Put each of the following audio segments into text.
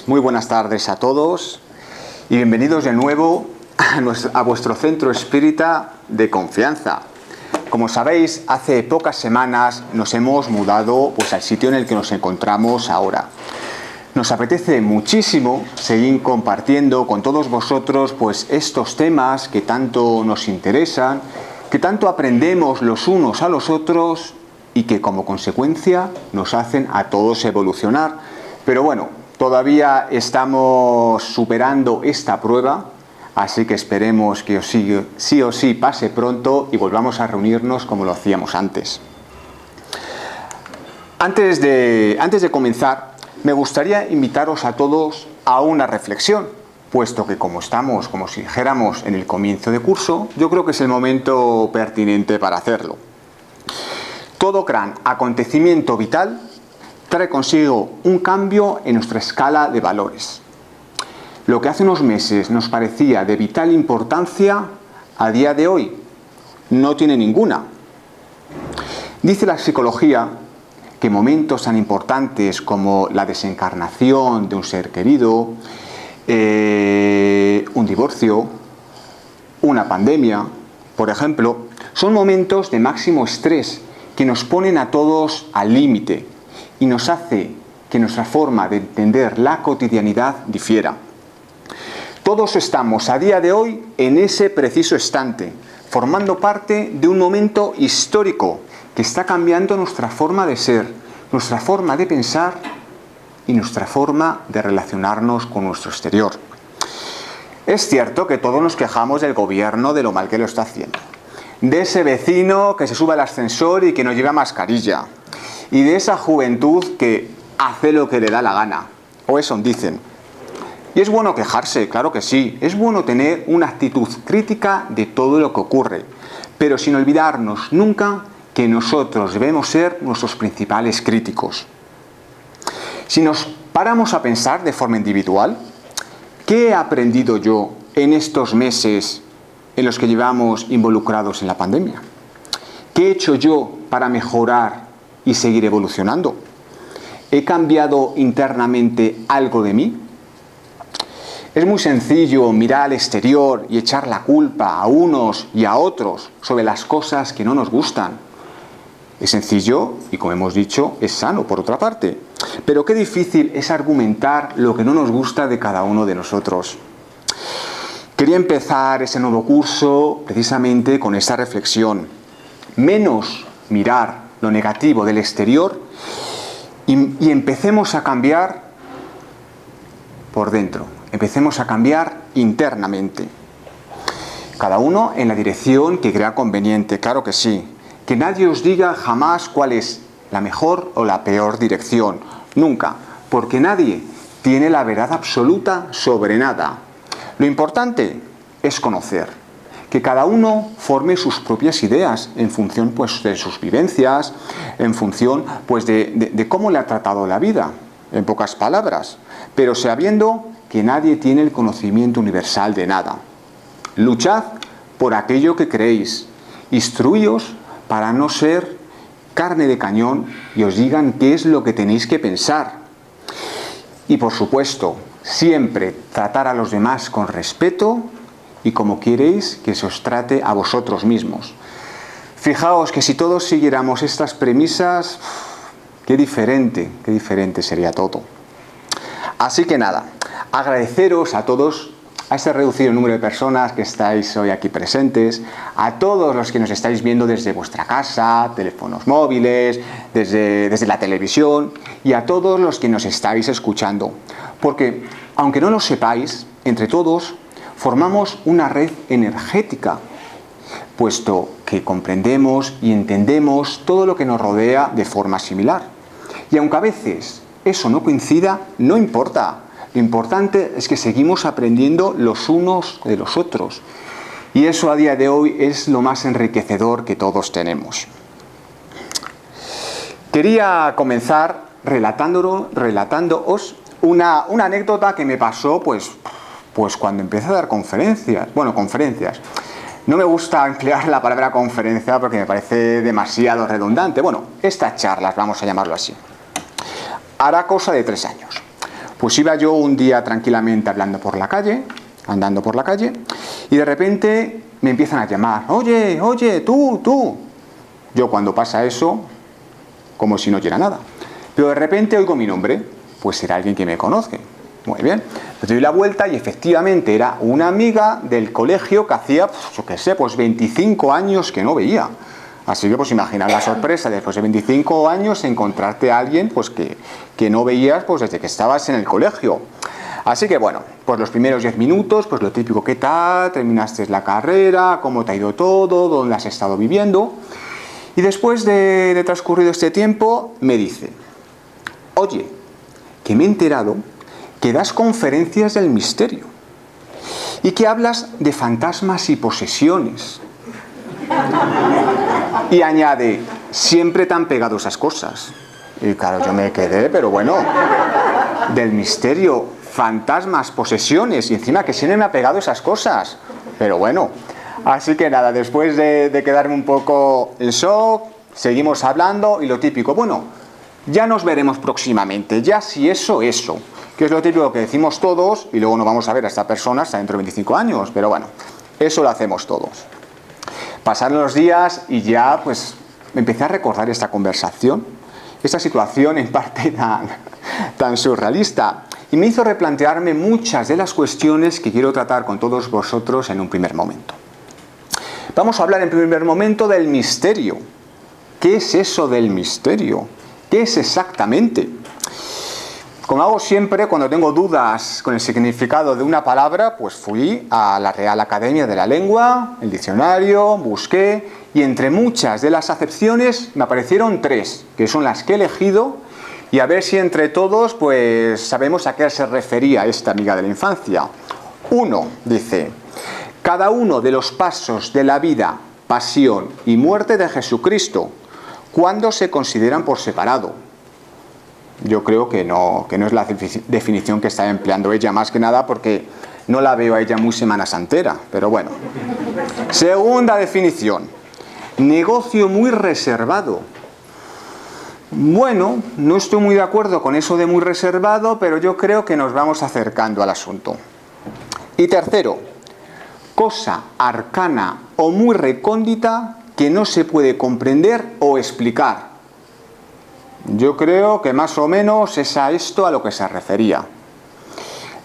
muy buenas tardes a todos y bienvenidos de nuevo a vuestro centro espírita de confianza. Como sabéis, hace pocas semanas nos hemos mudado al sitio en el que nos encontramos ahora. Nos apetece muchísimo seguir compartiendo con todos vosotros estos temas que tanto nos interesan, que tanto aprendemos los unos a los otros y que como consecuencia nos hacen a todos evolucionar. Pero bueno, todavía estamos superando esta prueba, así que esperemos que sí o sí pase pronto y volvamos a reunirnos como lo hacíamos antes. Antes de comenzar, me gustaría invitaros a todos a una reflexión, puesto que como estamos, como si dijéramos, en el comienzo de curso, yo creo que es el momento pertinente para hacerlo. Todo gran acontecimiento vital trae consigo un cambio en nuestra escala de valores. Lo que hace unos meses nos parecía de vital importancia, a día de hoy no tiene ninguna. Dice la psicología que momentos tan importantes como la desencarnación de un ser querido, un divorcio, una pandemia, por ejemplo, son momentos de máximo estrés que nos ponen a todos al límite y nos hace que nuestra forma de entender la cotidianidad difiera. Todos estamos a día de hoy en ese preciso instante, formando parte de un momento histórico que está cambiando nuestra forma de ser, nuestra forma de pensar y nuestra forma de relacionarnos con nuestro exterior. Es cierto que todos nos quejamos del gobierno de lo mal que lo está haciendo, de ese vecino que se sube al ascensor y que no lleva mascarilla, y de esa juventud que hace lo que le da la gana, o eso dicen. Y es bueno quejarse, claro que sí, es bueno tener una actitud crítica de todo lo que ocurre, pero sin olvidarnos nunca que nosotros debemos ser nuestros principales críticos. Si nos paramos a pensar de forma individual, ¿qué he aprendido yo en estos meses en los que llevamos involucrados en la pandemia? ¿Qué he hecho yo para mejorar y seguir evolucionando? ¿He cambiado internamente algo de mí? Es muy sencillo mirar al exterior y echar la culpa a unos y a otros sobre las cosas que no nos gustan. Es sencillo y, como hemos dicho, es sano por otra parte. Pero qué difícil es argumentar lo que no nos gusta de cada uno de nosotros. Quería empezar ese nuevo curso precisamente con esta reflexión. Menos mirar lo negativo del exterior y empecemos a cambiar por dentro. Empecemos a cambiar internamente. Cada uno en la dirección que crea conveniente, claro que sí. Que nadie os diga jamás cuál es la mejor o la peor dirección. Nunca. Porque nadie tiene la verdad absoluta sobre nada. Lo importante es conocer, que cada uno forme sus propias ideas en función de sus vivencias, en función de cómo le ha tratado la vida, en pocas palabras, pero sabiendo que nadie tiene el conocimiento universal de nada. Luchad por aquello que creéis, instruíos para no ser carne de cañón y os digan qué es lo que tenéis que pensar. Y por supuesto, siempre tratar a los demás con respeto y como queréis que se os trate a vosotros mismos. Fijaos que si todos siguiéramos estas premisas, qué diferente sería todo. Así que nada, agradeceros a todos, a este reducido número de personas que estáis hoy aquí presentes, a todos los que nos estáis viendo desde vuestra casa, teléfonos móviles, desde la televisión, y a todos los que nos estáis escuchando. Porque, aunque no lo sepáis, entre todos formamos una red energética, puesto que comprendemos y entendemos todo lo que nos rodea de forma similar. Y aunque a veces eso no coincida, no importa. Lo importante es que seguimos aprendiendo los unos de los otros. Y eso a día de hoy es lo más enriquecedor que todos tenemos. Quería comenzar relatándoos una anécdota que me pasó pues cuando empecé a dar conferencias. Bueno, conferencias. No me gusta emplear la palabra conferencia porque me parece demasiado redundante. Bueno, estas charlas, vamos a llamarlo así. Hará cosa de 3 años. Pues iba yo un día tranquilamente andando por la calle, y de repente me empiezan a llamar, oye, tú. Yo cuando pasa eso, como si no oyera nada. Pero de repente oigo mi nombre, pues será alguien que me conoce. Muy bien, me doy la vuelta y efectivamente era una amiga del colegio que hacía, pues 25 años que no veía. Así que pues imaginad la sorpresa después de 25 años encontrarte a alguien pues que no veías pues desde que estabas en el colegio. Así que bueno, pues los primeros 10 minutos, pues lo típico, ¿qué tal? ¿Terminaste la carrera? ¿Cómo te ha ido todo? ¿Dónde has estado viviendo? Y después de transcurrido este tiempo me dice, oye, que me he enterado que das conferencias del misterio y que hablas de fantasmas y posesiones. Y añade, siempre te han pegado esas cosas. Y claro, yo me quedé, pero bueno, del misterio, fantasmas, posesiones, y encima que siempre me ha pegado esas cosas. Pero bueno, así que nada, después de quedarme un poco en shock, seguimos hablando y lo típico, bueno, ya nos veremos próximamente, ya si eso, que es lo típico que decimos todos y luego nos vamos a ver a esta persona hasta dentro de 25 años, pero bueno, eso lo hacemos todos. Pasaron los días y ya pues me empecé a recordar esta conversación, esta situación en parte tan surrealista, y me hizo replantearme muchas de las cuestiones que quiero tratar con todos vosotros en un primer momento. Vamos a hablar en primer momento del misterio. ¿Qué es eso del misterio? ¿Qué es exactamente? Como hago siempre, cuando tengo dudas con el significado de una palabra, pues fui a la Real Academia de la Lengua, el diccionario, busqué, y entre muchas de las acepciones me aparecieron 3, que son las que he elegido, y a ver si entre todos pues sabemos a qué se refería esta amiga de la infancia. 1, dice, cada uno de los pasos de la vida, pasión y muerte de Jesucristo, ¿cuándo se consideran por separado? Yo creo que no es la definición que está empleando ella, más que nada porque no la veo a ella muy semana santera, pero bueno. Segunda definición, negocio muy reservado. Bueno, no estoy muy de acuerdo con eso de muy reservado, pero yo creo que nos vamos acercando al asunto. Y tercero, cosa arcana o muy recóndita que no se puede comprender o explicar. Yo creo que más o menos es a esto a lo que se refería.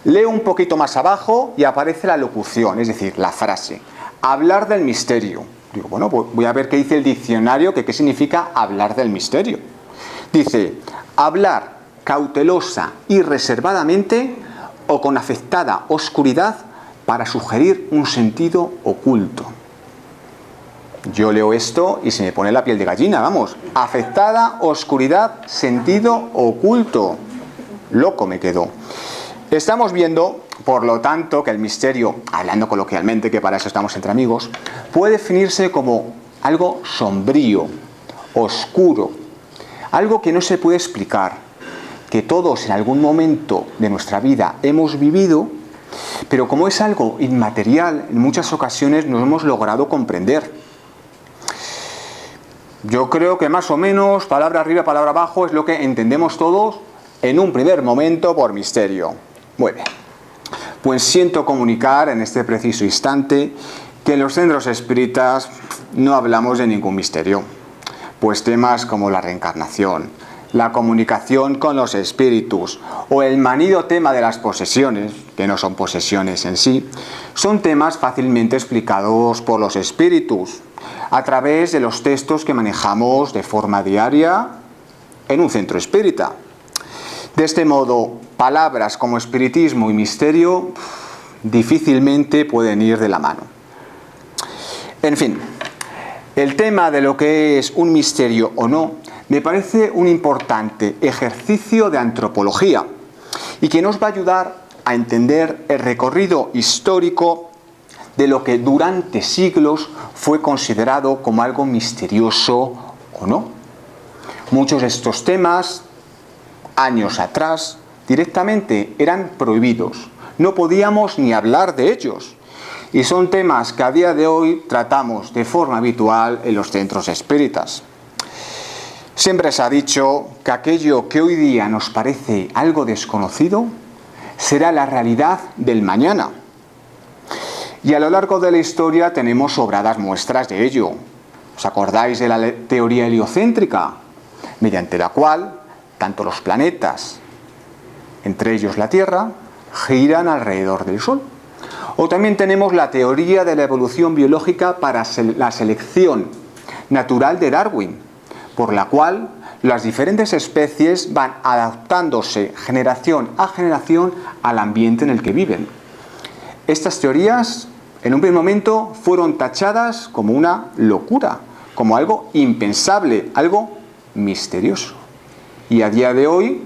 Leo un poquito más abajo y aparece la locución, es decir, la frase. Hablar del misterio. Digo, bueno, pues voy a ver qué dice el diccionario, que qué significa hablar del misterio. Dice, hablar cautelosa y reservadamente o con afectada oscuridad para sugerir un sentido oculto. Yo leo esto y se me pone la piel de gallina, vamos. Afectada, oscuridad, sentido oculto. Loco me quedo. Estamos viendo, por lo tanto, que el misterio, hablando coloquialmente, que para eso estamos entre amigos, puede definirse como algo sombrío, oscuro, algo que no se puede explicar, que todos en algún momento de nuestra vida hemos vivido, pero como es algo inmaterial, en muchas ocasiones no hemos logrado comprender. Yo creo que más o menos, palabra arriba, palabra abajo, es lo que entendemos todos en un primer momento por misterio. Muy bien. Pues siento comunicar en este preciso instante que en los centros espíritas no hablamos de ningún misterio. Pues temas como la reencarnación, la comunicación con los espíritus o el manido tema de las posesiones, que no son posesiones en sí, son temas fácilmente explicados por los espíritus a través de los textos que manejamos de forma diaria en un centro espírita. De este modo, palabras como espiritismo y misterio difícilmente pueden ir de la mano. En fin, el tema de lo que es un misterio o no me parece un importante ejercicio de antropología y que nos va a ayudar a entender el recorrido histórico de lo que durante siglos fue considerado como algo misterioso o no. Muchos de estos temas, años atrás, directamente eran prohibidos. No podíamos ni hablar de ellos. Y son temas que a día de hoy tratamos de forma habitual en los centros espíritas. Siempre se ha dicho que aquello que hoy día nos parece algo desconocido, será la realidad del mañana. Y a lo largo de la historia tenemos sobradas muestras de ello. ¿Os acordáis de la teoría heliocéntrica? Mediante la cual tanto los planetas, entre ellos la Tierra, giran alrededor del Sol. O también tenemos la teoría de la evolución biológica para la selección natural de Darwin, por la cual las diferentes especies van adaptándose generación a generación al ambiente en el que viven. Estas teorías, en un primer momento, fueron tachadas como una locura, como algo impensable, algo misterioso. Y a día de hoy,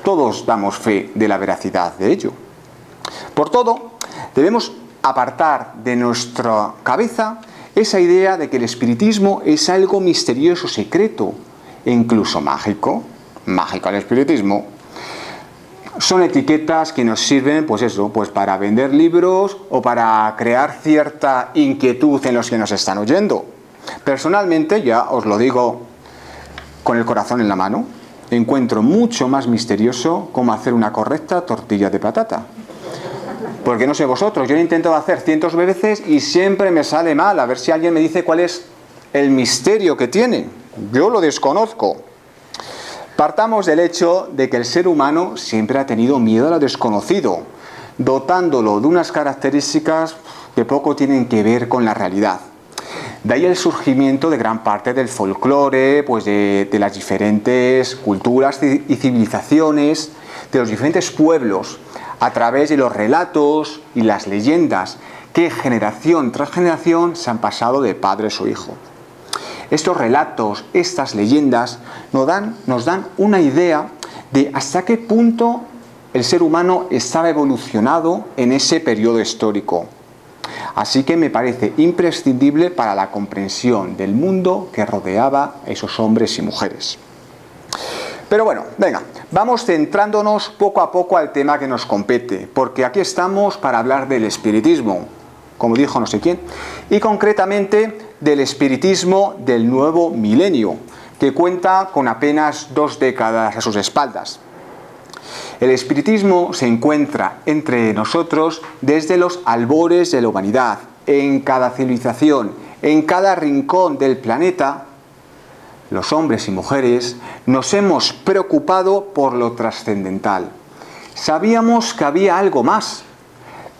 todos damos fe de la veracidad de ello. Por todo, debemos apartar de nuestra cabeza esa idea de que el espiritismo es algo misterioso, secreto e incluso mágico. Mágico el espiritismo. Son etiquetas que nos sirven, pues para vender libros o para crear cierta inquietud en los que nos están oyendo. Personalmente, ya os lo digo con el corazón en la mano, encuentro mucho más misterioso cómo hacer una correcta tortilla de patata. Porque no sé vosotros, yo lo he intentado hacer cientos de veces y siempre me sale mal. A ver si alguien me dice cuál es el misterio que tiene. Yo lo desconozco. Partamos del hecho de que el ser humano siempre ha tenido miedo a lo desconocido, dotándolo de unas características que poco tienen que ver con la realidad. De ahí el surgimiento de gran parte del folclore, pues de las diferentes culturas y civilizaciones, de los diferentes pueblos, a través de los relatos y las leyendas que generación tras generación se han pasado de padre a su hijo. Estos relatos, estas leyendas nos dan una idea de hasta qué punto el ser humano estaba evolucionado en ese periodo histórico. Así que me parece imprescindible para la comprensión del mundo que rodeaba a esos hombres y mujeres. Pero bueno, venga, vamos centrándonos poco a poco al tema que nos compete, porque aquí estamos para hablar del espiritismo, como dijo no sé quién, y concretamente del espiritismo del nuevo milenio, que cuenta con apenas 2 décadas a sus espaldas. El espiritismo se encuentra entre nosotros desde los albores de la humanidad, en cada civilización, en cada rincón del planeta. Los hombres y mujeres nos hemos preocupado por lo trascendental. Sabíamos que había algo más,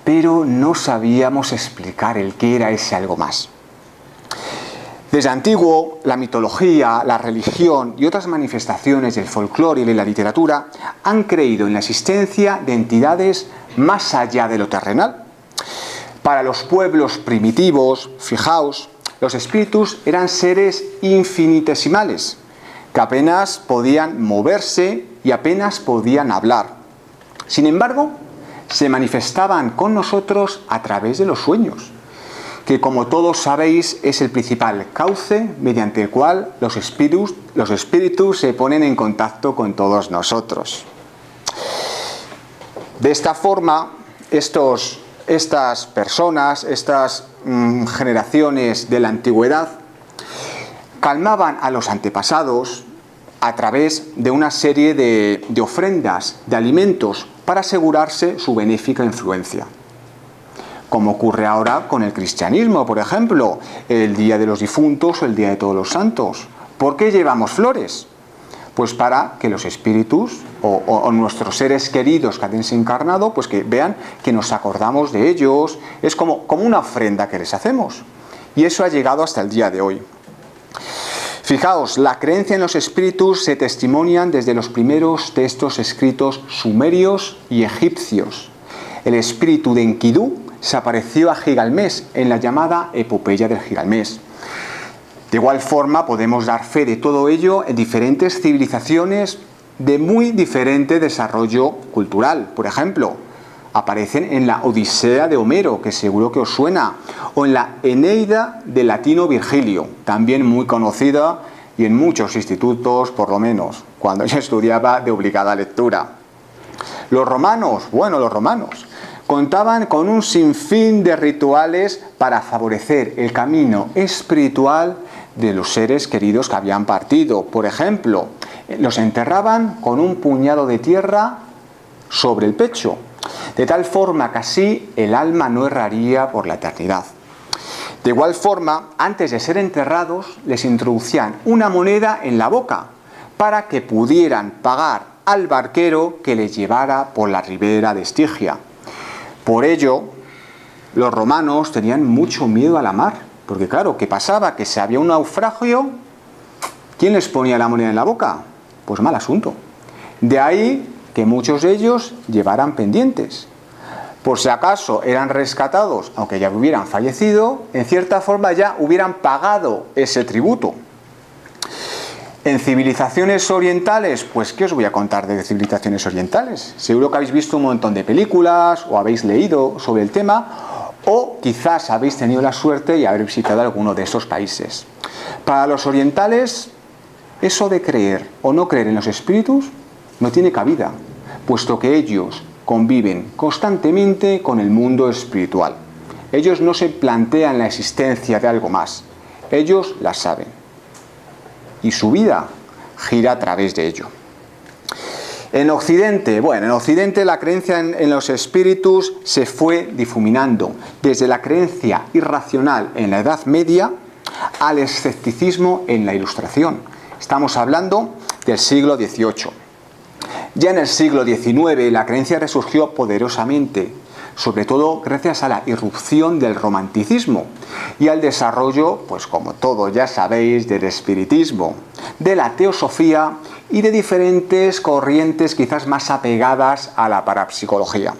pero no sabíamos explicar el qué era ese algo más. Desde antiguo, la mitología, la religión y otras manifestaciones del folclore y de la literatura han creído en la existencia de entidades más allá de lo terrenal. Para los pueblos primitivos, fijaos, los espíritus eran seres infinitesimales, que apenas podían moverse y apenas podían hablar. Sin embargo, se manifestaban con nosotros a través de los sueños, que como todos sabéis es el principal cauce mediante el cual los espíritus se ponen en contacto con todos nosotros. De esta forma, estas personas, estas generaciones de la antigüedad, calmaban a los antepasados a través de una serie de ofrendas, de alimentos, para asegurarse su benéfica influencia. Como ocurre ahora con el cristianismo, por ejemplo, el Día de los Difuntos o el Día de Todos los Santos. ¿Por qué llevamos flores? Pues para que los espíritus o nuestros seres queridos que han desencarnado, pues que vean que nos acordamos de ellos. Es como una ofrenda que les hacemos. Y eso ha llegado hasta el día de hoy. Fijaos, la creencia en los espíritus se testimonian desde los primeros textos escritos sumerios y egipcios. El espíritu de Enkidu se apareció a Gilgamés en la llamada epopeya del Gilgamés. De igual forma podemos dar fe de todo ello en diferentes civilizaciones de muy diferente desarrollo cultural. Por ejemplo, aparecen en la Odisea de Homero, que seguro que os suena, o en la Eneida de Latino Virgilio, también muy conocida y en muchos institutos, por lo menos, cuando yo estudiaba de obligada lectura. Los romanos contaban con un sinfín de rituales para favorecer el camino espiritual de los seres queridos que habían partido. Por ejemplo, los enterraban con un puñado de tierra sobre el pecho, de tal forma que así el alma no erraría por la eternidad. De igual forma, antes de ser enterrados, les introducían una moneda en la boca para que pudieran pagar al barquero que les llevara por la ribera de Estigia. Por ello, los romanos tenían mucho miedo a la mar, porque claro, ¿qué pasaba? Que si había un naufragio, ¿quién les ponía la moneda en la boca? Pues mal asunto. De ahí que muchos de ellos llevaran pendientes. Por si acaso eran rescatados, aunque ya hubieran fallecido, en cierta forma ya hubieran pagado ese tributo. En civilizaciones orientales, pues ¿qué os voy a contar de civilizaciones orientales? Seguro que habéis visto un montón de películas o habéis leído sobre el tema, o quizás habéis tenido la suerte de haber visitado alguno de esos países. Para los orientales, eso de creer o no creer en los espíritus no tiene cabida, puesto que ellos conviven constantemente con el mundo espiritual. Ellos no se plantean la existencia de algo más, ellos la saben. Y su vida gira a través de ello. En Occidente, la creencia en los espíritus se fue difuminando desde la creencia irracional en la Edad Media al escepticismo en la Ilustración. Estamos hablando del siglo XVIII. Ya en el siglo XIX la creencia resurgió poderosamente, sobre todo gracias a la irrupción del romanticismo y al desarrollo, pues como todos ya sabéis, del espiritismo, de la teosofía y de diferentes corrientes quizás más apegadas a la parapsicología.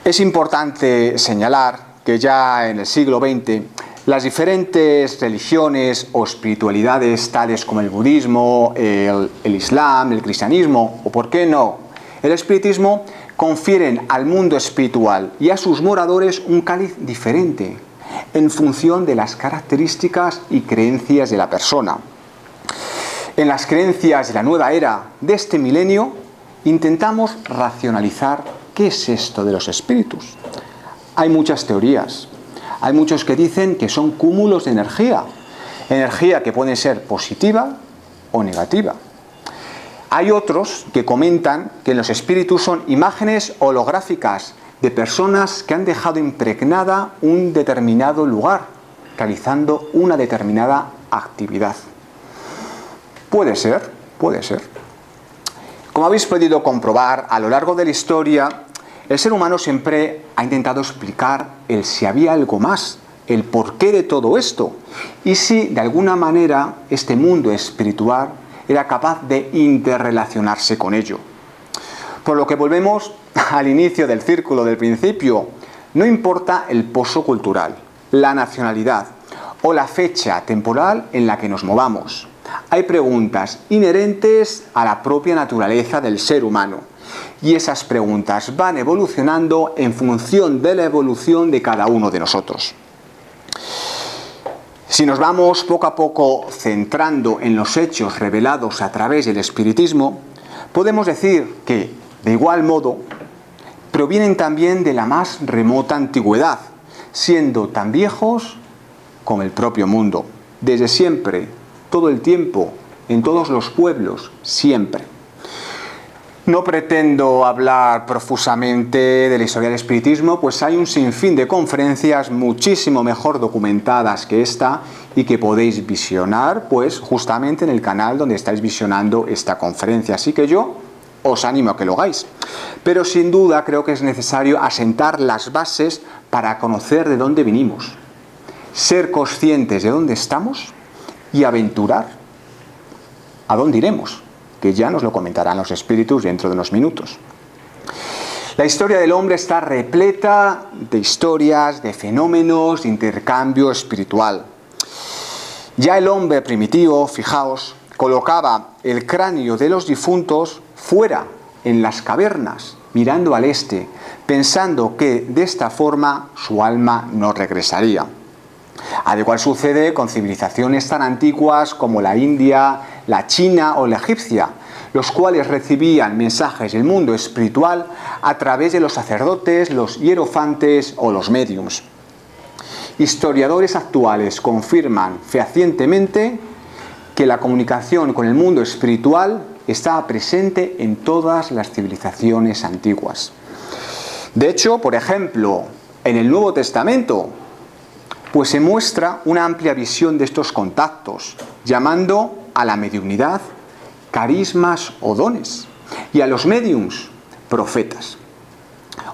Es importante señalar que ya en el siglo XX las diferentes religiones o espiritualidades tales como el budismo, el islam, el cristianismo o, por qué no, el espiritismo confieren al mundo espiritual y a sus moradores un cáliz diferente en función de las características y creencias de la persona. En las creencias de la nueva era de este milenio intentamos racionalizar qué es esto de los espíritus. Hay muchas teorías. Hay muchos que dicen que son cúmulos de energía que puede ser positiva o negativa. Hay otros que comentan que los espíritus son imágenes holográficas de personas que han dejado impregnada un determinado lugar, realizando una determinada actividad. Puede ser, puede ser. Como habéis podido comprobar a lo largo de la historia, el ser humano siempre ha intentado explicar el si había algo más, el porqué de todo esto, y si de alguna manera este mundo espiritual era capaz de interrelacionarse con ello. Por lo que volvemos al inicio del círculo del principio, no importa el pozo cultural, la nacionalidad o la fecha temporal en la que nos movamos. Hay preguntas inherentes a la propia naturaleza del ser humano. Y esas preguntas van evolucionando en función de la evolución de cada uno de nosotros. Si nos vamos poco a poco centrando en los hechos revelados a través del espiritismo, podemos decir que, de igual modo, provienen también de la más remota antigüedad, siendo tan viejos como el propio mundo. Desde siempre, todo el tiempo, en todos los pueblos, siempre. No pretendo hablar profusamente de la historia del espiritismo, pues hay un sinfín de conferencias muchísimo mejor documentadas que esta y que podéis visionar, pues justamente en el canal donde estáis visionando esta conferencia. Así que yo os animo a que lo hagáis. Pero sin duda creo que es necesario asentar las bases para conocer de dónde vinimos, ser conscientes de dónde estamos y aventurar a dónde iremos, que ya nos lo comentarán los espíritus dentro de unos minutos. La historia del hombre está repleta de historias, de fenómenos, de intercambio espiritual. Ya el hombre primitivo, fijaos, colocaba el cráneo de los difuntos fuera, en las cavernas, mirando al este, pensando que de esta forma su alma no regresaría. Al igual sucede con civilizaciones tan antiguas como la India, la China o la egipcia, los cuales recibían mensajes del mundo espiritual a través de los sacerdotes, los hierofantes o los médiums. Historiadores actuales confirman fehacientemente que la comunicación con el mundo espiritual estaba presente en todas las civilizaciones antiguas. De hecho, por ejemplo, en el Nuevo Testamento, pues se muestra una amplia visión de estos contactos, llamando a la mediunidad carismas o dones, y a los médiums profetas.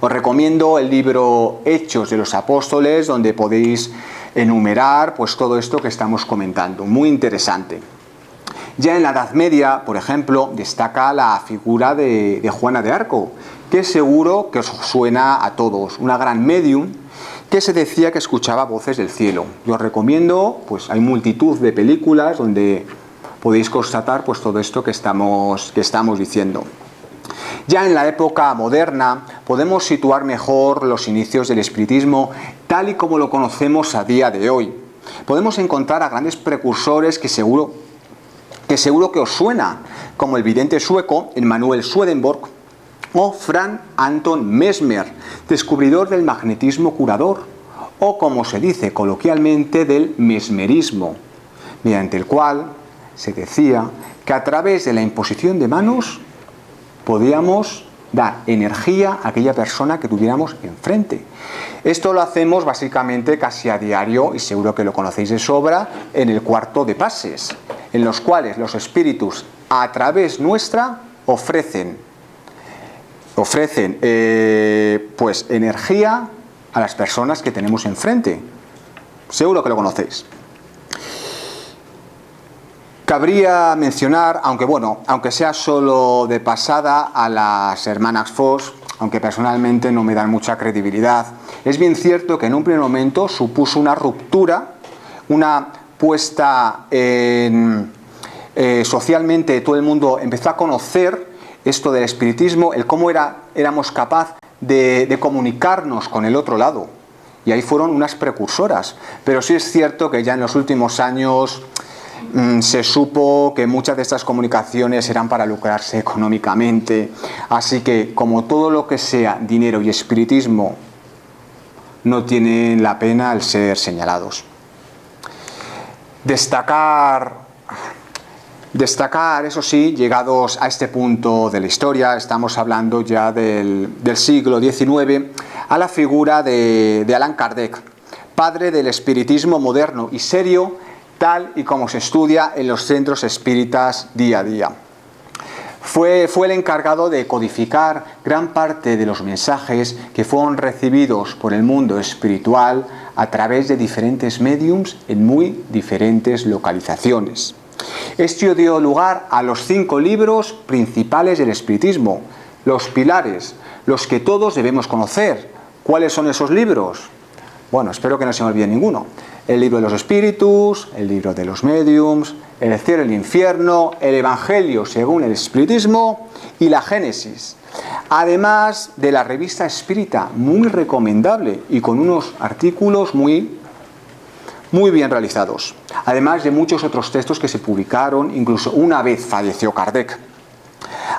Os recomiendo el libro Hechos de los Apóstoles, donde podéis enumerar pues todo esto que estamos comentando, muy interesante. Ya en la Edad Media, por ejemplo, destaca la figura de Juana de Arco, que seguro que os suena a todos, una gran médium que se decía que escuchaba voces del cielo. Yo os recomiendo, pues hay multitud de películas donde podéis constatar pues todo esto que estamos diciendo. Ya en la época moderna podemos situar mejor los inicios del espiritismo tal y como lo conocemos a día de hoy. Podemos encontrar a grandes precursores que seguro que os suena, como el vidente sueco Emanuel Swedenborg o Frank Anton Mesmer, descubridor del magnetismo curador, o como se dice coloquialmente del mesmerismo, mediante el cual se decía que a través de la imposición de manos podíamos dar energía a aquella persona que tuviéramos enfrente. Esto lo hacemos básicamente casi a diario, y seguro que lo conocéis de sobra, en el cuarto de pases, en los cuales los espíritus a través nuestra ofrecen pues energía a las personas que tenemos enfrente. Seguro que lo conocéis. Cabría mencionar, aunque sea solo de pasada, a las hermanas Foss, aunque personalmente no me dan mucha credibilidad. Es bien cierto que en un primer momento supuso una ruptura, una puesta en... socialmente todo el mundo empezó a conocer esto del espiritismo, el cómo éramos capaces de comunicarnos con el otro lado. Y ahí fueron unas precursoras. Pero sí es cierto que ya en los últimos años se supo que muchas de estas comunicaciones eran para lucrarse económicamente. Así que, como todo lo que sea dinero y espiritismo, no tienen la pena al ser señalados. Destacar, eso sí, llegados a este punto de la historia, estamos hablando ya del siglo XIX, a la figura de Allan Kardec, padre del espiritismo moderno y serio, tal y como se estudia en los centros espíritas día a día. Fue el encargado de codificar gran parte de los mensajes que fueron recibidos por el mundo espiritual a través de diferentes médiums en muy diferentes localizaciones. Esto dio lugar a los 5 libros principales del espiritismo, los pilares, los que todos debemos conocer. ¿Cuáles son esos libros? Bueno, espero que no se me olvide ninguno. El libro de los espíritus, el libro de los médiums, el cielo y el infierno, el evangelio según el espiritismo y la Génesis. Además de la revista espírita, muy recomendable y con unos artículos muy bien realizados. Además de muchos otros textos que se publicaron, incluso una vez falleció Kardec.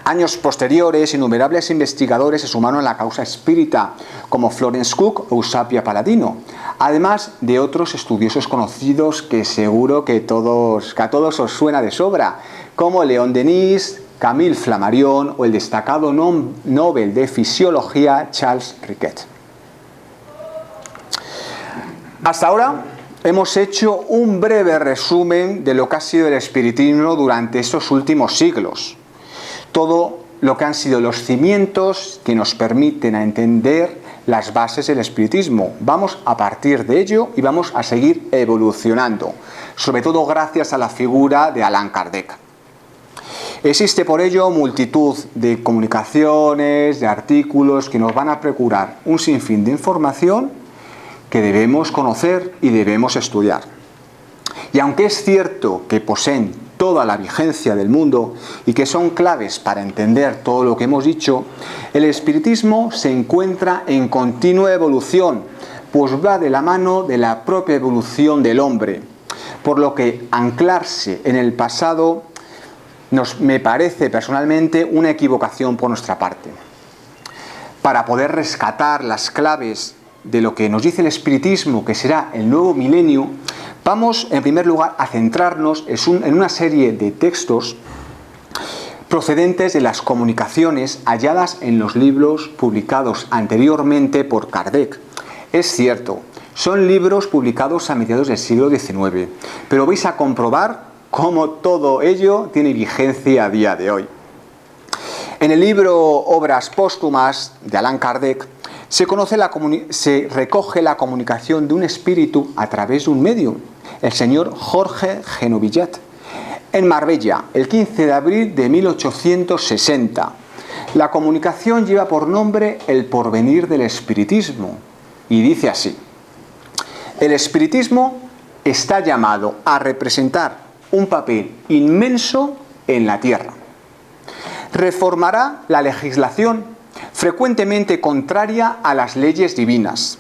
Años posteriores, innumerables investigadores se sumaron a la causa espírita, como Florence Cook o Eusapia Paladino, además de otros estudiosos conocidos que seguro que a todos os suena de sobra, como León Denis, Camille Flammarion o el destacado Nobel de Fisiología Charles Riquet. Hasta ahora hemos hecho un breve resumen de lo que ha sido el espiritismo durante estos últimos siglos. Todo lo que han sido los cimientos que nos permiten entender las bases del espiritismo. Vamos a partir de ello y vamos a seguir evolucionando, sobre todo gracias a la figura de Allan Kardec. Existe por ello multitud de comunicaciones, de artículos que nos van a procurar un sinfín de información que debemos conocer y debemos estudiar. Y aunque es cierto que poseen toda la vigencia del mundo y que son claves para entender todo lo que hemos dicho, el espiritismo se encuentra en continua evolución, pues va de la mano de la propia evolución del hombre, por lo que anclarse en el pasado me parece personalmente una equivocación por nuestra parte. Para poder rescatar las claves de lo que nos dice el espiritismo, que será el nuevo milenio, vamos en primer lugar a centrarnos en una serie de textos procedentes de las comunicaciones halladas en los libros publicados anteriormente por Kardec. Es cierto, son libros publicados a mediados del siglo XIX, pero vais a comprobar cómo todo ello tiene vigencia a día de hoy. En el libro Obras póstumas de Allan Kardec se recoge la comunicación de un espíritu a través de un medium, el señor Jorge Genovillat, en Marbella, el 15 de abril de 1860. La comunicación lleva por nombre El porvenir del espiritismo y dice así: el espiritismo está llamado a representar un papel inmenso en la tierra. Reformará la legislación frecuentemente contraria a las leyes divinas.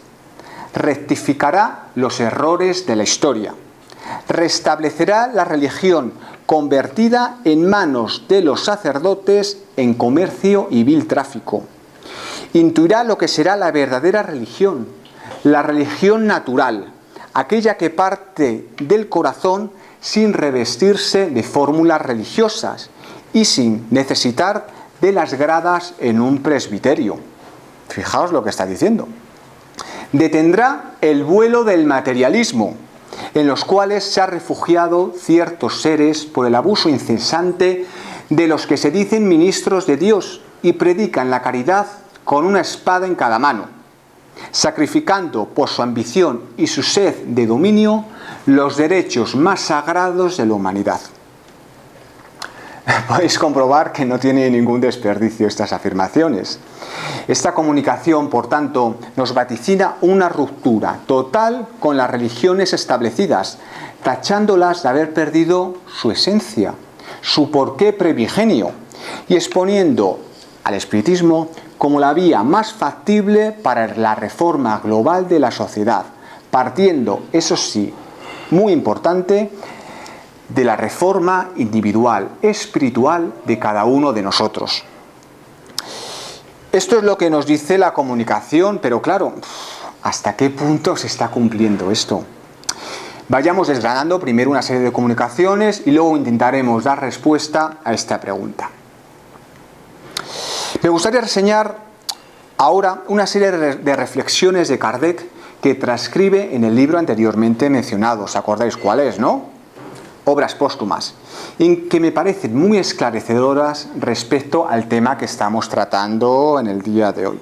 Rectificará los errores de la historia. Restablecerá la religión convertida en manos de los sacerdotes en comercio y vil tráfico. Intuirá lo que será la verdadera religión, la religión natural, aquella que parte del corazón sin revestirse de fórmulas religiosas y sin necesitar de las gradas en un presbiterio. Fijaos lo que está diciendo. Detendrá el vuelo del materialismo, en los cuales se ha refugiado ciertos seres por el abuso incesante de los que se dicen ministros de Dios y predican la caridad con una espada en cada mano, sacrificando por su ambición y su sed de dominio los derechos más sagrados de la humanidad. Podéis comprobar que no tiene ningún desperdicio estas afirmaciones. Esta comunicación, por tanto, nos vaticina una ruptura total con las religiones establecidas, tachándolas de haber perdido su esencia, su porqué primigenio, y exponiendo al espiritismo como la vía más factible para la reforma global de la sociedad, partiendo, eso sí, muy importante, de la reforma individual, espiritual de cada uno de nosotros. Esto es lo que nos dice la comunicación, pero claro, ¿hasta qué punto se está cumpliendo esto? Vayamos desgranando primero una serie de comunicaciones y luego intentaremos dar respuesta a esta pregunta. Me gustaría reseñar ahora una serie de reflexiones de Kardec que transcribe en el libro anteriormente mencionado. ¿Os acordáis cuál es, no? Obras póstumas, en que me parecen muy esclarecedoras respecto al tema que estamos tratando en el día de hoy.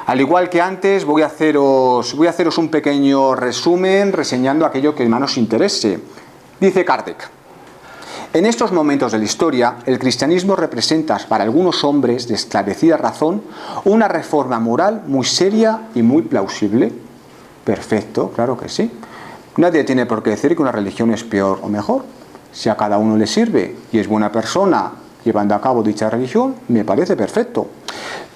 Al igual que antes, voy a haceros un pequeño resumen reseñando aquello que más nos interese. Dice Kardec: en estos momentos de la historia, el cristianismo representa para algunos hombres de esclarecida razón una reforma moral muy seria y muy plausible. Perfecto, claro que sí. Nadie tiene por qué decir que una religión es peor o mejor. Si a cada uno le sirve y es buena persona llevando a cabo dicha religión, me parece perfecto.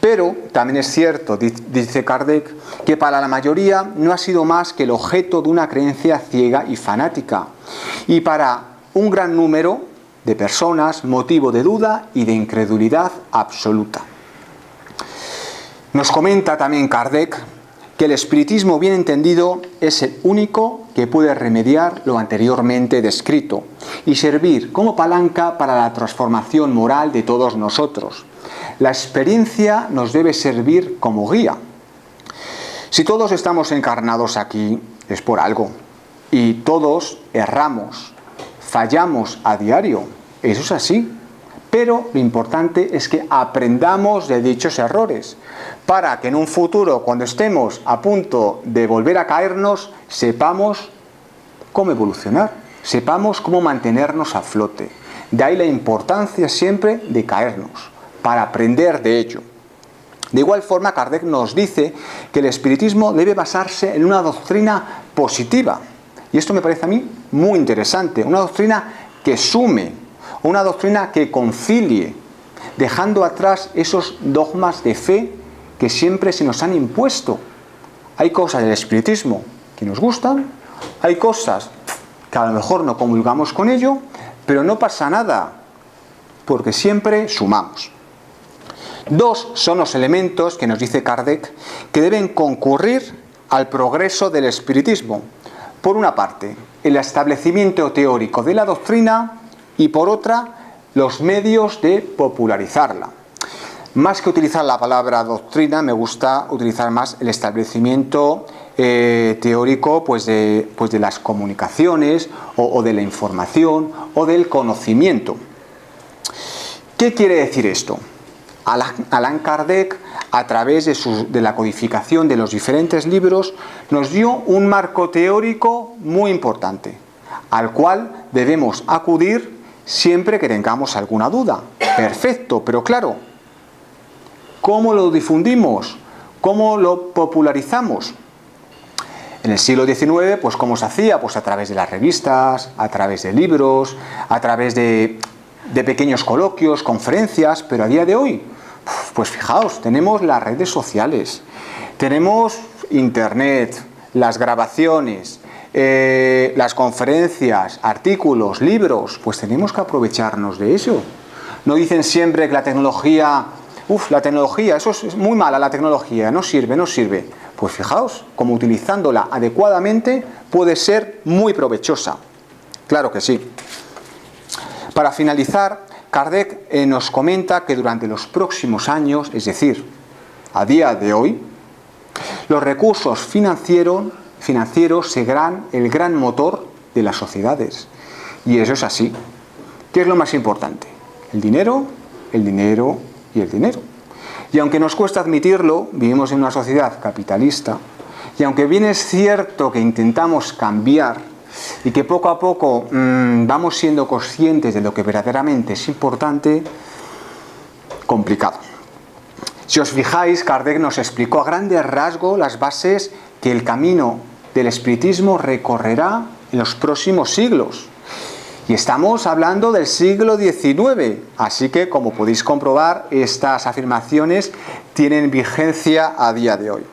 Pero también es cierto, dice Kardec, que para la mayoría no ha sido más que el objeto de una creencia ciega y fanática. Y para un gran número de personas, motivo de duda y de incredulidad absoluta. Nos comenta también Kardec que el espiritismo bien entendido es el único que puede remediar lo anteriormente descrito y servir como palanca para la transformación moral de todos nosotros. La experiencia nos debe servir como guía. Si todos estamos encarnados aquí, es por algo. Y todos erramos, fallamos a diario. Eso es así. Pero lo importante es que aprendamos de dichos errores, para que en un futuro, cuando estemos a punto de volver a caernos, sepamos cómo evolucionar, sepamos cómo mantenernos a flote. De ahí la importancia siempre de caernos, para aprender de ello. De igual forma, Kardec nos dice que el espiritismo debe basarse en una doctrina positiva. Y esto me parece a mí muy interesante, una doctrina que sume, una doctrina que concilie, dejando atrás esos dogmas de fe que siempre se nos han impuesto. Hay cosas del espiritismo que nos gustan, hay cosas que a lo mejor no comulgamos con ello, pero no pasa nada, porque siempre sumamos. Dos son los elementos que nos dice Kardec que deben concurrir al progreso del espiritismo. Por una parte, el establecimiento teórico de la doctrina y por otra, los medios de popularizarla. Más que utilizar la palabra doctrina, me gusta utilizar más el establecimiento teórico pues de las comunicaciones o de la información o del conocimiento. ¿Qué quiere decir esto? Allan Kardec, a través de la codificación de los diferentes libros, nos dio un marco teórico muy importante, al cual debemos acudir siempre que tengamos alguna duda. Perfecto, pero claro, ¿cómo lo difundimos? ¿Cómo lo popularizamos? En el siglo XIX, pues ¿cómo se hacía? Pues a través de las revistas, a través de libros, a través de pequeños coloquios, conferencias, pero a día de hoy, pues fijaos, tenemos las redes sociales, tenemos internet, las grabaciones, las conferencias, artículos, libros, pues tenemos que aprovecharnos de eso. No dicen siempre que la tecnología, eso es muy mala, la tecnología, no sirve. Pues fijaos, como utilizándola adecuadamente puede ser muy provechosa. Claro que sí. Para finalizar, Kardec nos comenta que durante los próximos años, es decir, a día de hoy, los recursos financieros serán el gran motor de las sociedades. Y eso es así. ¿Qué es lo más importante? El dinero y el dinero. Y aunque nos cuesta admitirlo, vivimos en una sociedad capitalista, y aunque bien es cierto que intentamos cambiar y que poco a poco vamos siendo conscientes de lo que verdaderamente es importante, complicado. Si os fijáis, Kardec nos explicó a grandes rasgos las bases que el camino del espiritismo recorrerá en los próximos siglos. Y estamos hablando del siglo XIX, así que, como podéis comprobar, estas afirmaciones tienen vigencia a día de hoy.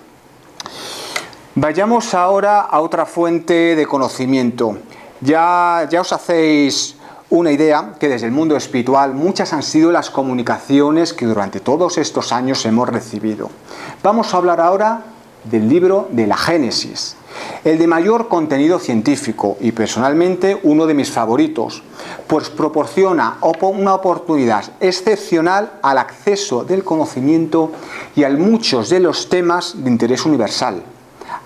Vayamos ahora a otra fuente de conocimiento. Ya os hacéis una idea que desde el mundo espiritual muchas han sido las comunicaciones que durante todos estos años hemos recibido. Vamos a hablar ahora del libro de la Génesis, el de mayor contenido científico y personalmente uno de mis favoritos, pues proporciona una oportunidad excepcional al acceso del conocimiento y a muchos de los temas de interés universal,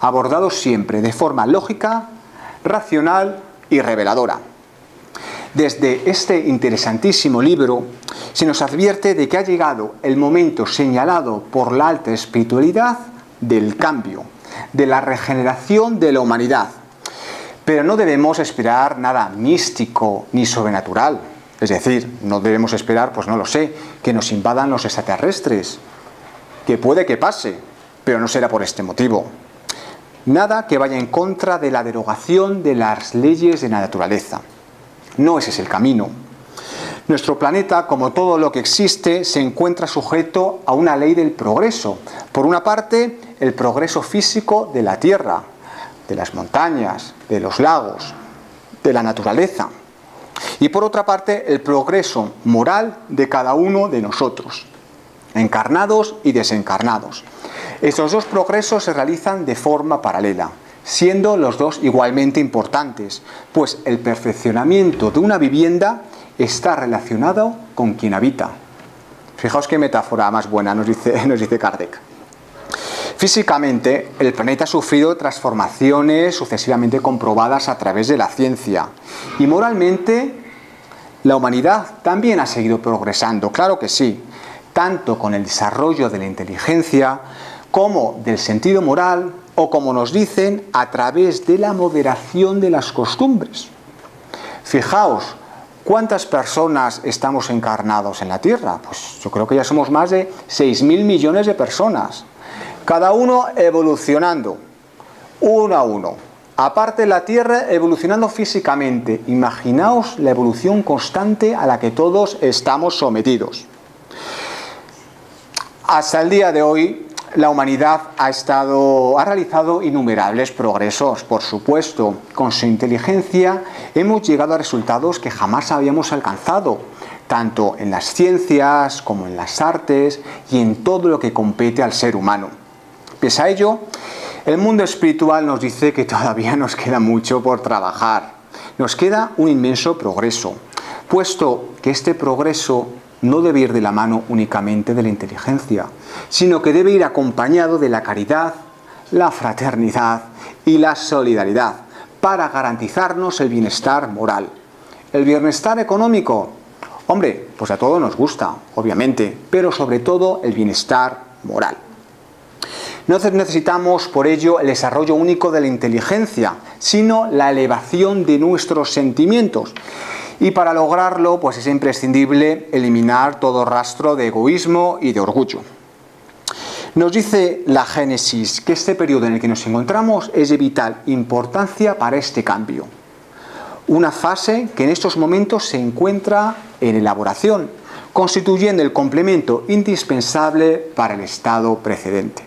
abordados siempre de forma lógica, racional y reveladora. Desde este interesantísimo libro se nos advierte de que ha llegado el momento señalado por la alta espiritualidad del cambio, de la regeneración de la humanidad. Pero no debemos esperar nada místico ni sobrenatural. Es decir, no debemos esperar, pues no lo sé, que nos invadan los extraterrestres. Que puede que pase, pero no será por este motivo. Nada que vaya en contra de la derogación de las leyes de la naturaleza. No ese es el camino. Nuestro planeta, como todo lo que existe, se encuentra sujeto a una ley del progreso. Por una parte, el progreso físico de la Tierra, de las montañas, de los lagos, de la naturaleza. Y por otra parte, el progreso moral de cada uno de nosotros, encarnados y desencarnados. Estos dos progresos se realizan de forma paralela, siendo los dos igualmente importantes, pues el perfeccionamiento de una vivienda está relacionado con quien habita. Fijaos qué metáfora más buena nos dice Kardec. Físicamente, el planeta ha sufrido transformaciones sucesivamente comprobadas a través de la ciencia. Y moralmente, la humanidad también ha seguido progresando, claro que sí, tanto con el desarrollo de la inteligencia como del sentido moral, o como nos dicen, a través de la moderación de las costumbres. Fijaos, ¿cuántas personas estamos encarnados en la Tierra? Pues yo creo que ya somos más de 6.000 millones de personas. Cada uno evolucionando, uno a uno. Aparte la Tierra evolucionando físicamente. Imaginaos la evolución constante a la que todos estamos sometidos. Hasta el día de hoy, la humanidad ha realizado innumerables progresos, por supuesto. Con su inteligencia hemos llegado a resultados que jamás habíamos alcanzado, tanto en las ciencias como en las artes y en todo lo que compete al ser humano. Pese a ello, el mundo espiritual nos dice que todavía nos queda mucho por trabajar. Nos queda un inmenso progreso. puesto que este progreso no debe ir de la mano únicamente de la inteligencia, sino que debe ir acompañado de la caridad, la fraternidad y la solidaridad, para garantizarnos el bienestar moral. El bienestar económico, hombre, pues a todos nos gusta, obviamente, pero sobre todo el bienestar moral. No necesitamos por ello el desarrollo único de la inteligencia, sino la elevación de nuestros sentimientos. Y para lograrlo, pues es imprescindible eliminar todo rastro de egoísmo y de orgullo. Nos dice la Génesis que este periodo en el que nos encontramos es de vital importancia para este cambio. Una fase que en estos momentos se encuentra en elaboración, constituyendo el complemento indispensable para el estado precedente.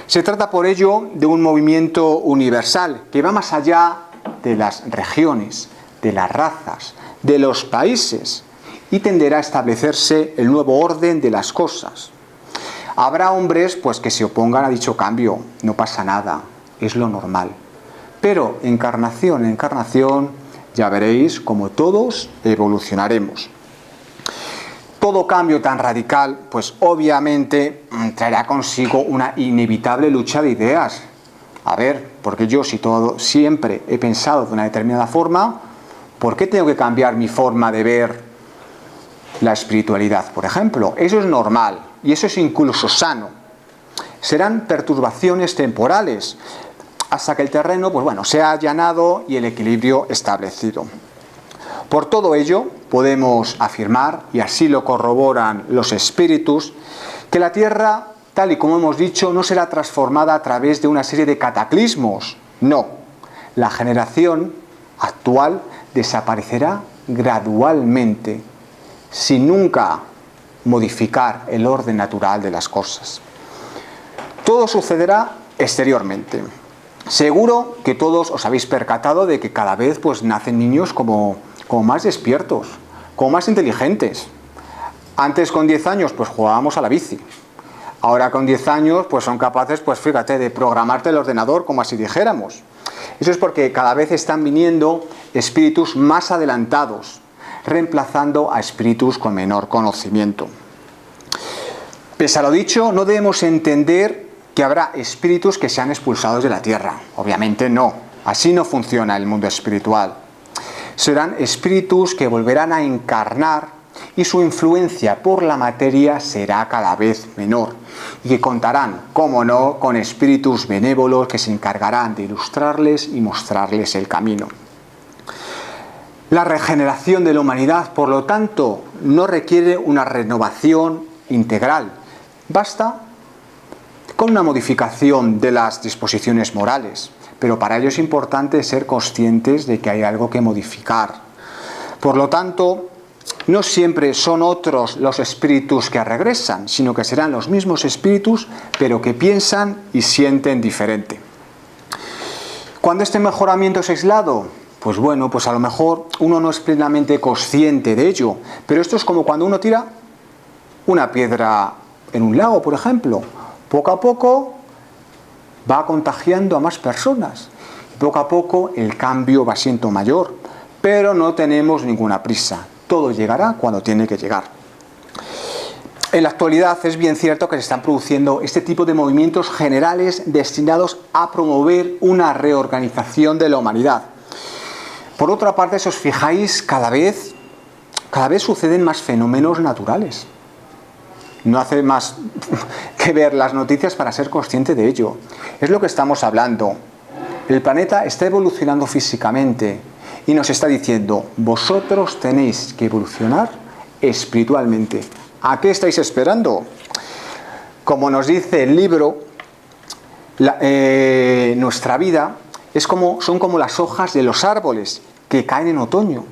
Se trata por ello de un movimiento universal que va más allá de las regiones, de las razas, de los países, y tenderá a establecerse el nuevo orden de las cosas. Habrá hombres pues que se opongan a dicho cambio, no pasa nada, es lo normal. Pero encarnación en encarnación ya veréis cómo todos evolucionaremos. Todo cambio tan radical, pues obviamente traerá consigo una inevitable lucha de ideas. A ver, porque yo siempre he pensado de una determinada forma, ¿por qué tengo que cambiar mi forma de ver la espiritualidad, por ejemplo? Eso es normal y eso es incluso sano. Serán perturbaciones temporales hasta que el terreno, pues bueno, sea allanado y el equilibrio establecido. Por todo ello, podemos afirmar, y así lo corroboran los espíritus, que la Tierra, tal y como hemos dicho, no será transformada a través de una serie de cataclismos. No, la generación actual desaparecerá gradualmente, sin nunca modificar el orden natural de las cosas. Todo sucederá exteriormente. Seguro que todos os habéis percatado de que cada vez pues nacen niños como más despiertos, como más inteligentes. Antes con 10 años pues jugábamos a la bici. Ahora con 10 años pues son capaces, pues fíjate, de programarte el ordenador, como así dijéramos. Eso es porque cada vez están viniendo espíritus más adelantados, reemplazando a espíritus con menor conocimiento. Pese a lo dicho, no debemos entender que habrá espíritus que sean expulsados de la tierra. Obviamente no, así no funciona el mundo espiritual. Serán espíritus que volverán a encarnar y su influencia por la materia será cada vez menor y que contarán, cómo no, con espíritus benévolos que se encargarán de ilustrarles y mostrarles el camino. La regeneración de la humanidad, por lo tanto, no requiere una renovación integral. Basta con una modificación de las disposiciones morales, pero para ello es importante ser conscientes de que hay algo que modificar. Por lo tanto, no siempre son otros los espíritus que regresan, sino que serán los mismos espíritus, pero que piensan y sienten diferente. ¿Cuándo este mejoramiento es aislado? Pues bueno, pues a lo mejor uno no es plenamente consciente de ello, pero esto es como cuando uno tira una piedra en un lago, por ejemplo. Poco a poco va contagiando a más personas. Poco a poco el cambio va siendo mayor, pero no tenemos ninguna prisa. Todo llegará cuando tiene que llegar. En la actualidad es bien cierto que se están produciendo este tipo de movimientos generales destinados a promover una reorganización de la humanidad. Por otra parte, si os fijáis, cada vez suceden más fenómenos naturales. No hace más que ver las noticias para ser consciente de ello. Es lo que estamos hablando. El planeta está evolucionando físicamente y nos está diciendo, vosotros tenéis que evolucionar espiritualmente. ¿A qué estáis esperando? Como nos dice el libro, nuestra vida son como las hojas de los árboles que caen en otoño,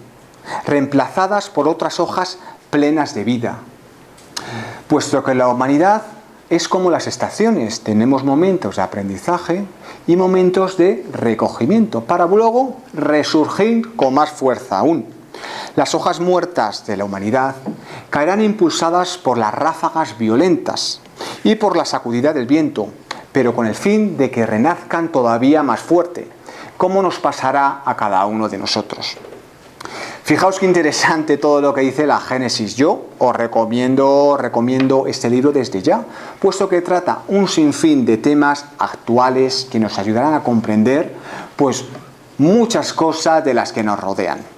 reemplazadas por otras hojas plenas de vida. Puesto que la humanidad es como las estaciones, tenemos momentos de aprendizaje y momentos de recogimiento, para luego resurgir con más fuerza aún. Las hojas muertas de la humanidad caerán impulsadas por las ráfagas violentas y por la sacudida del viento, pero con el fin de que renazcan todavía más fuerte, como nos pasará a cada uno de nosotros. Fijaos qué interesante todo lo que dice la Génesis. Yo os recomiendo este libro desde ya, puesto que trata un sinfín de temas actuales que nos ayudarán a comprender pues muchas cosas de las que nos rodean.